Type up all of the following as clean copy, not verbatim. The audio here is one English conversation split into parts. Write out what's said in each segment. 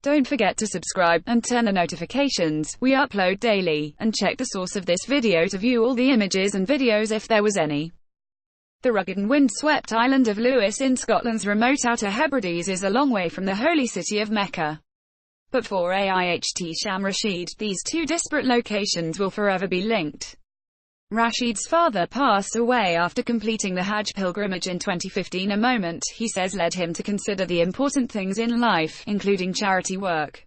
Don't forget to subscribe, and turn the notifications. We upload daily. And check the source of this video to view all the images and videos if there was any. The rugged and wind-swept island of Lewis in Scotland's remote Outer Hebrides is a long way from the holy city of Mecca. But for Sham Rashid, these two disparate locations will forever be linked. Rashid's father passed away after completing the Hajj pilgrimage in 2015, a moment, he says, led him to consider the important things in life, including charity work.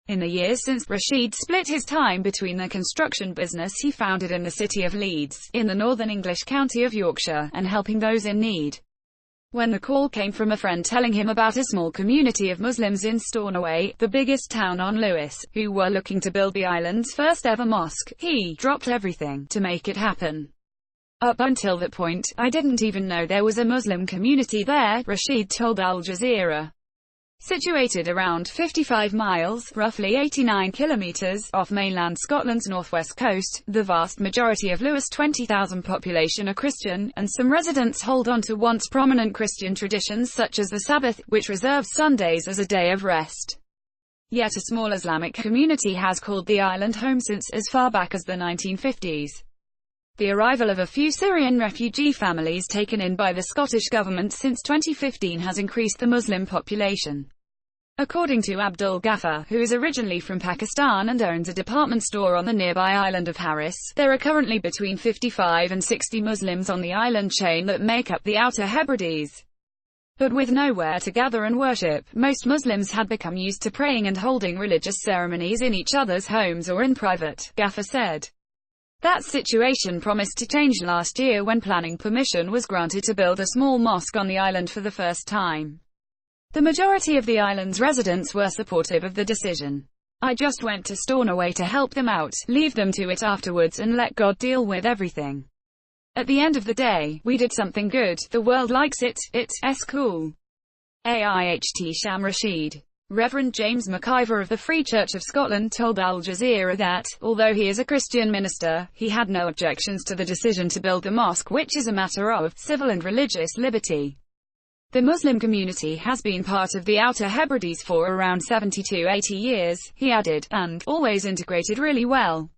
In the years since, Rashid split his time between the construction business he founded in the city of Leeds, in the northern English county of Yorkshire, and helping those in need. When the call came from a friend telling him about a small community of Muslims in Stornoway, the biggest town on Lewis, who were looking to build the island's first ever mosque, he dropped everything to make it happen. Up until that point, I didn't even know there was a Muslim community there, Rashid told Al Jazeera. Situated around 55 miles, roughly 89 kilometers, off mainland Scotland's northwest coast, the vast majority of Lewis' 20,000 population are Christian, and some residents hold on to once prominent Christian traditions such as the Sabbath, which reserves Sundays as a day of rest. Yet a small Islamic community has called the island home since as far back as the 1950s. The arrival of a few Syrian refugee families taken in by the Scottish government since 2015 has increased the Muslim population. According to Abdul Ghaffar, who is originally from Pakistan and owns a department store on the nearby island of Harris, there are currently between 55 and 60 Muslims on the island chain that make up the Outer Hebrides. But with nowhere to gather and worship, most Muslims had become used to praying and holding religious ceremonies in each other's homes or in private, Ghaffar said. That situation promised to change last year when planning permission was granted to build a small mosque on the island for the first time. The majority of the island's residents were supportive of the decision. I just went to Stornoway to help them out, leave them to it afterwards and let God deal with everything. At the end of the day, we did something good, the world likes it, it's cool. Sham Rashid. Reverend James McIver of the Free Church of Scotland told Al Jazeera that, although he is a Christian minister, he had no objections to the decision to build the mosque, which is a matter of civil and religious liberty. The Muslim community has been part of the Outer Hebrides for around 70 to 80 years, he added, and always integrated really well.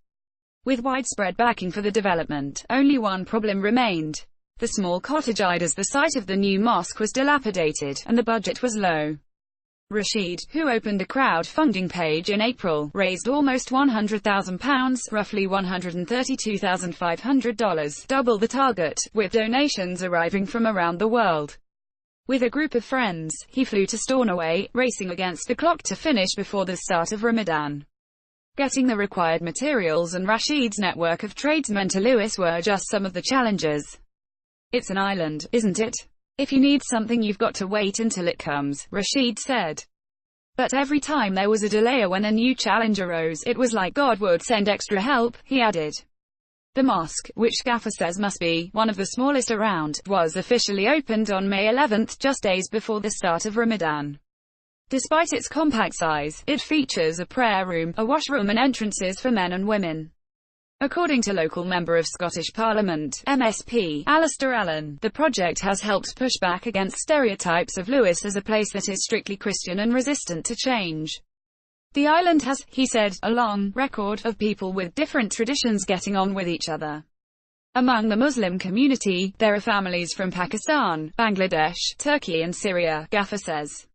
With widespread backing for the development, only one problem remained. The small cottage as the site of the new mosque was dilapidated, and the budget was low. Rashid, who opened a crowdfunding page in April, raised almost £100,000, roughly $132,500, double the target, with donations arriving from around the world. With a group of friends, he flew to Stornoway, racing against the clock to finish before the start of Ramadan. Getting the required materials and Rashid's network of tradesmen to Lewis were just some of the challenges. It's an island, isn't it? If you need something you've got to wait until it comes, Rashid said. But every time there was a delay or when a new challenge arose, it was like God would send extra help, he added. The mosque, which Ghaffar says must be one of the smallest around, was officially opened on May 11, just days before the start of Ramadan. Despite its compact size, it features a prayer room, a washroom and entrances for men and women. According to local Member of Scottish Parliament, MSP, Alistair Allen, the project has helped push back against stereotypes of Lewis as a place that is strictly Christian and resistant to change. The island has, he said, a long record of people with different traditions getting on with each other. Among the Muslim community, there are families from Pakistan, Bangladesh, Turkey and Syria, Ghaffar says.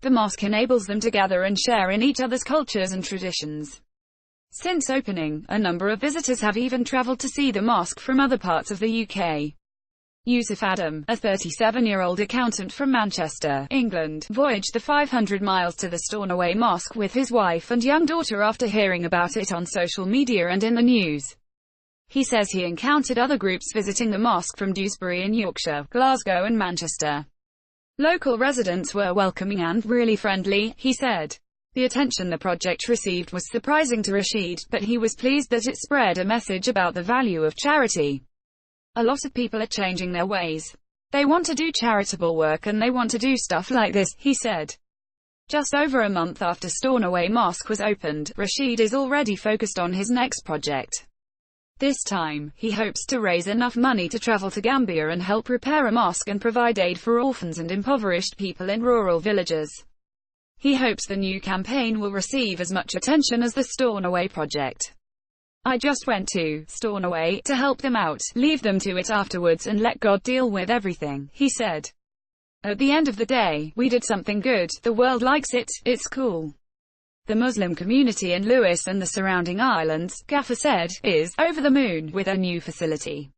The mosque enables them to gather and share in each other's cultures and traditions. Since opening, a number of visitors have even travelled to see the mosque from other parts of the UK. Yusuf Adam, a 37-year-old accountant from Manchester, England, voyaged the 500 miles to the Stornoway Mosque with his wife and young daughter after hearing about it on social media and in the news. He says he encountered other groups visiting the mosque from Dewsbury in Yorkshire, Glasgow and Manchester. Local residents were welcoming and really friendly, he said. The attention the project received was surprising to Rashid, but he was pleased that it spread a message about the value of charity. A lot of people are changing their ways. They want to do charitable work and they want to do stuff like this, he said. Just over a month after Stornoway Mosque was opened, Rashid is already focused on his next project. This time, he hopes to raise enough money to travel to Gambia and help repair a mosque and provide aid for orphans and impoverished people in rural villages. He hopes the new campaign will receive as much attention as the Stornoway project. I just went to Stornoway to help them out, leave them to it afterwards and let God deal with everything, he said. At the end of the day, we did something good, the world likes it, it's cool. The Muslim community in Lewis and the surrounding islands, Gaffer said, is over the moon with a new facility.